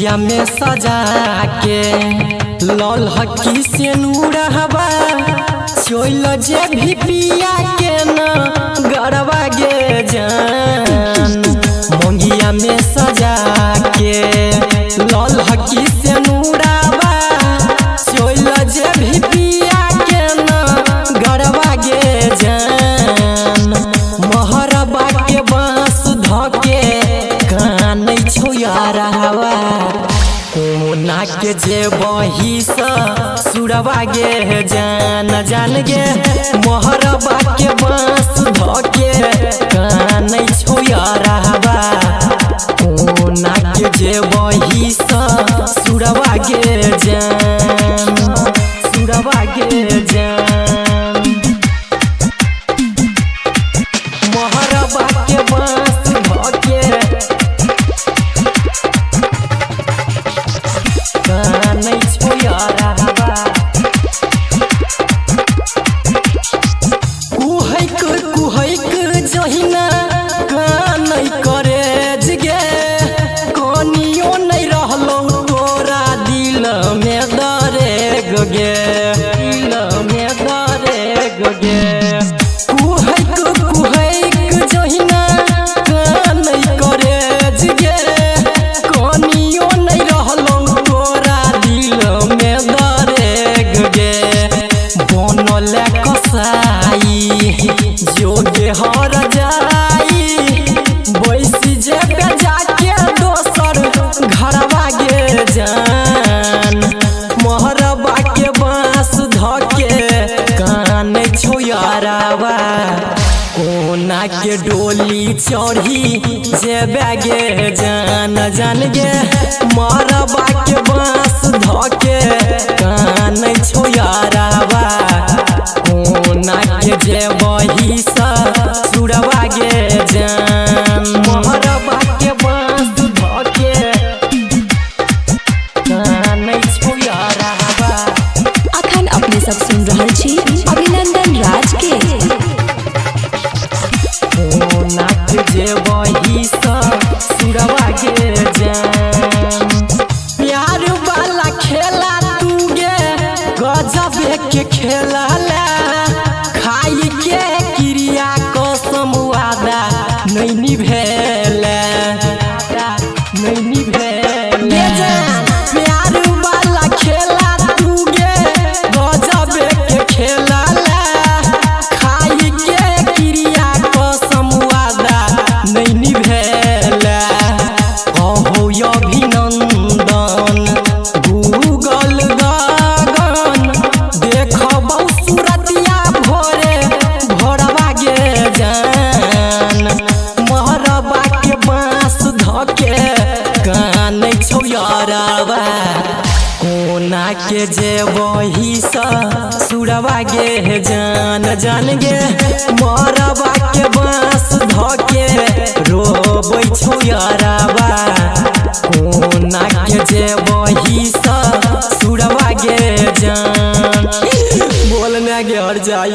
मंगिया में सजा के लल हकी से नूरहबा चोल जे भी पिया के न गरबा गे जान। मंगिया में सजा के लल हकी से नूरहबा चोल जे भी पिया के न गरबा गे जान। महरबा के बांस धके कान छोयारा हवा कोना के जे बही सुरबा गे जान जान गे। महरबा के बांस धके कान छोयारा हवा कोना के जे बही सुरबा गे जान सुरबा गे जान। महरबा के बांस धके कान छोयारा हवा कुहैक कुहैक जहिना कान करे जगे कनियो नहीं रहलो तोरा दिल में दरे गगे दिल में दरे गगे। कुहैक कुहैक जहिना कान करे जगे कनियो नहीं रहलो तोरा दिल में दरे गगे। बनल कसाई जोगे हर जाई बैसी जे बेजा के दोसर घरवा गे जान। महरबा के बांस धके कान छोयारावा कोना के डोली चढ़ी जे बैगे जान जान गे। महरबा के बांस धके कान छोयारावा कोना के जे बही सुरबा गे जान। महरबा के बांस धके कान छोयारावा। अखन अपने सब सुन रहल छी अभिनंदन राज के। कोना के जे बही सुरबा गे जान। प्यार वाला खेला तू गे गजब के खेला खाई के क्रिया कसम वादा नहीं निभेले नहीं निभेले। प्यार वाला खेला तू गे गजब के खेला खाई के क्रिया कसम वादा नहीं निभेले। कहो अभिनंदन गूगल गगन देखबौ सूरतिया भोरे भोरबा गे जान। महरबा के बांस धके कान छोयारावा कोना के जे बही सुरबा गे जान जान गे। महरबा के बांस धके रोबै छोयारावा कोना के जे बही सुरबा गे जान। बोल में गे हर जाई।